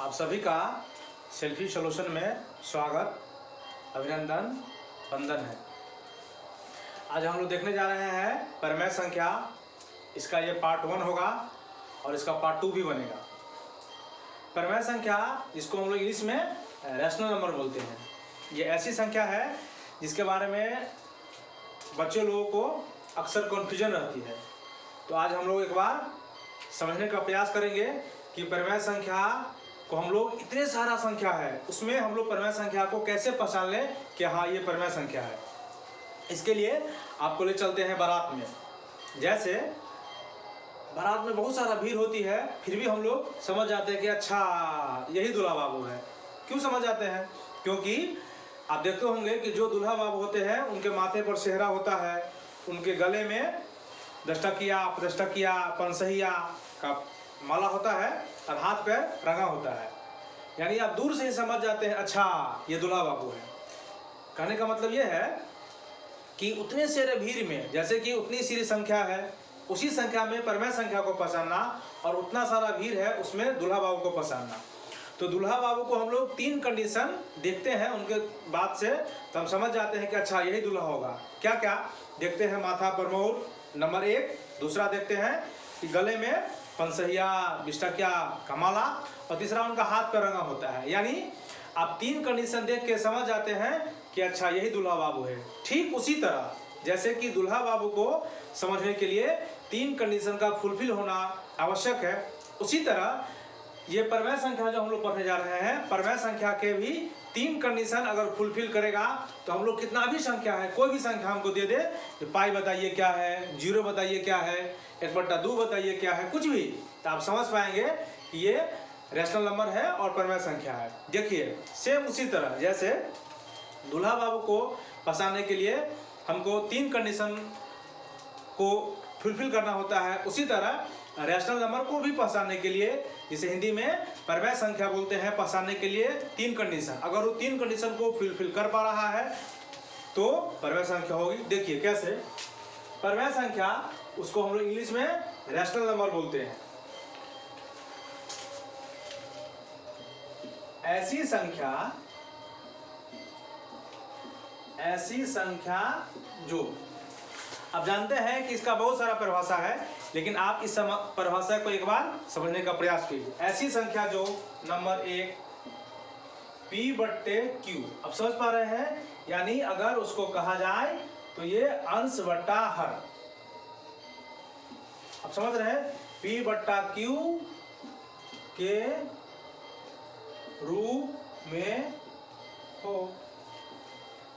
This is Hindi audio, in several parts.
आप सभी का सेल्फी सॉल्यूशन में स्वागत, अभिनंदन, वंदन है। आज हम लोग देखने जा रहे हैं परिमेय संख्या। इसका ये पार्ट 1 होगा और इसका पार्ट 2 भी बनेगा। परिमेय संख्या जिसको हम लोग इंग्लिश में रैशनल नंबर बोलते हैं, ये ऐसी संख्या है जिसके बारे में बच्चे लोगों को अक्सर कन्फ्यूजन रहती है। तो आज हम लोग एक बार समझने का प्रयास करेंगे कि परिमेय संख्या को हम लोग इतने सारा संख्या है उसमें हम लोग परिमेय संख्या को कैसे पहचान लें कि हाँ ये परिमेय संख्या है। इसके लिए आपको ले चलते हैं बारात में। जैसे बारात में बहुत सारा भीड़ होती है, फिर भी हम लोग समझ जाते हैं कि अच्छा यही दूल्हा बाबू है। क्यों समझ जाते हैं? क्योंकि आप देखते होंगे कि जो दूल्हा बाबू होते हैं उनके माथे पर सेहरा होता है, उनके गले में दस्तकिया, दस्तकिया, पंसहिया का माला होता है और हाथ पैर रंगा होता है। यानी आप दूर से ही समझ जाते हैं अच्छा ये दूल्हा बाबू है। कहने का मतलब ये है कि उतने सारे भीड़ में, जैसे कि उतनी सारी संख्या है, उसी संख्या में परिमेय संख्या को पहचानना और उतना सारा भीड़ है उसमें दूल्हा बाबू को पहचानना। तो दूल्हा बाबू को हम लोग 3 कंडीशन देखते हैं उनके बाद से, तो हम समझ जाते हैं कि अच्छा यही दूल्हा होगा। क्या क्या देखते हैं? माथा पर मोर नंबर 1, दूसरा देखते हैं कि गले में पंसहिया, बिस्टकिया का माला, और तीसरा उनका हाथ पर रंगा होता है। यानी आप 3 कंडीशन देख के समझ जाते हैं कि अच्छा यही दूल्हा बाबू है। ठीक उसी तरह जैसे कि दूल्हा बाबू को समझने के लिए 3 कंडीशन का फुलफिल होना आवश्यक है, उसी तरह ये परिमेय संख्या जो हम लोग पढ़ने जा रहे हैं, परिमेय संख्या के भी 3 कंडीशन अगर फुलफिल करेगा तो हम लोग कितना भी संख्या है, कोई भी संख्या हमको दे दे, तो पाई बताइए क्या है, 0 बताइए क्या है, 1/2 बताइए क्या है, कुछ भी, तो आप समझ पाएंगे कि ये रैशनल नंबर है और परिमेय संख्या है। देखिए सेम उसी तरह जैसे दूल्हा बाबू को फंसाने के लिए हमको 3 कंडीशन को फुलफिल करना होता है, उसी तरह रैशनल नंबर को भी पहचानने के लिए, जिसे हिंदी में परिमेय संख्या बोलते हैं, पहचानने के लिए 3 कंडीशन, अगर वो 3 कंडीशन को फुलफिल कर पा रहा है तो परिमेय संख्या होगी। देखिए कैसे परिमेय संख्या, उसको हम लोग इंग्लिश में रैशनल नंबर बोलते हैं। ऐसी संख्या जो, अब जानते हैं कि इसका बहुत सारा परिभाषा है, लेकिन आप इस परिभाषा को एक बार समझने का प्रयास कीजिए। ऐसी संख्या जो नंबर 1 P/Q, अब समझ पा रहे हैं? यानी अगर उसको कहा जाए तो ये अंश बट्टा हर, अब समझ रहे हैं, P/Q के रूप में हो।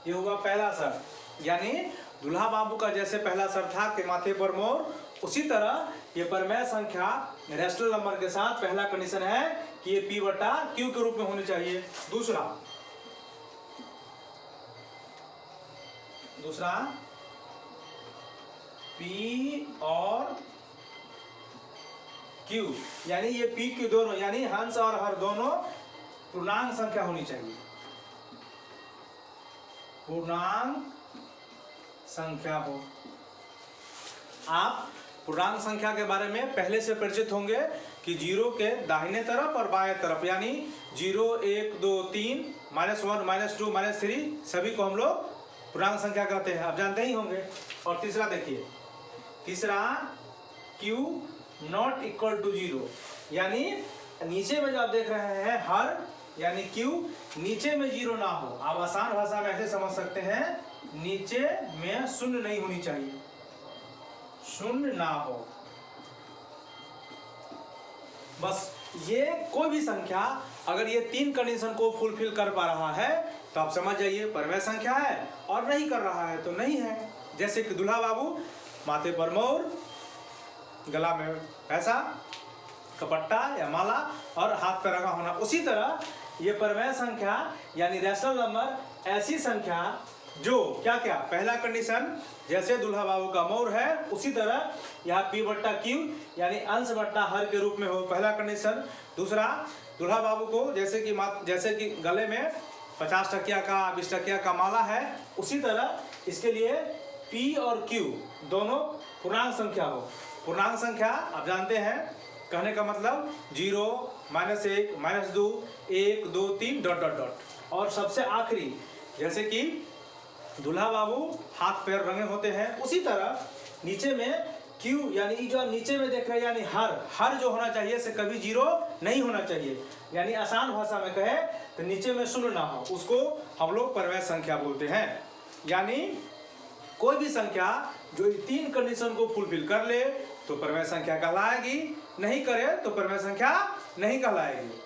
ये हुआ पहला शर्त। यानी दूल्हा बाबू का जैसे पहला शर्त था कि माथे पर मोर, उसी तरह ये परिमेय संख्या रैशनल नंबर के साथ पहला कंडीशन है कि ये P/Q के रूप में होनी चाहिए। दूसरा P और Q, यानी ये P, Q दोनों, यानी हंस और हर दोनों पूर्णांक संख्या होनी चाहिए, पूर्णांक संख्या हो। आप पूर्णांक संख्या के बारे में पहले से परिचित होंगे कि 0 के दाहिने तरफ और बाएं तरफ, यानी 0, 1, 2, 3, -1, -2, -3 सभी को हम लोग पूर्णांक संख्या कहते हैं, आप जानते ही होंगे। और तीसरा देखिए, तीसरा Q ≠ 0, यानी नीचे में जो आप देख रहे हैं हर, यानी Q नीचे में 0 ना हो। आप आसान भाषा में ऐसे समझ सकते हैं, नीचे में शून्य नहीं होनी चाहिए, शून्य ना हो। बस ये कोई भी संख्या अगर ये 3 कंडीशन को फुलफिल कर पा रहा है तो आप समझ जाइए परिमेय संख्या है, और नहीं कर रहा है तो नहीं है। जैसे कि दूल्हा बाबू माथे पर मोर, गला में पैसा, कपट्टा या माला और हाथ पर रंगा होना, उसी तरह ये परिमेय संख्या यानी रैशनल नंबर ऐसी संख्या जो क्या क्या, पहला कंडीशन जैसे दूल्हा बाबू का मोर है, उसी तरह यहाँ P/Q यानी अंश बट्टा हर के रूप में हो, पहला कंडीशन। दूसरा, दूल्हा बाबू को जैसे कि गले में 50 टकिया का, 20 टकिया का माला है, उसी तरह इसके लिए P और Q दोनों पूर्णांक संख्या हो। पूर्णांक संख्या आप जानते हैं कहने का मतलब 0, -1, -2, 1, 2, 3 डॉट डॉट डॉट। और सबसे आखिरी, जैसे कि दूल्हा बाबू हाथ पैर रंगे होते हैं, उसी तरह नीचे में क्यू यानी जो नीचे में देख रहे हैं, यानी हर जो होना चाहिए से कभी 0 नहीं होना चाहिए। यानी आसान भाषा में कहे तो नीचे में शून्य ना हो, उसको हम लोग परवैय संख्या बोलते हैं। यानी कोई भी संख्या जो 3 कंडीशन को फुलफिल कर ले तो परवैय संख्या कहलाएगी, नहीं करे तो परवैय संख्या नहीं कहलाएगी।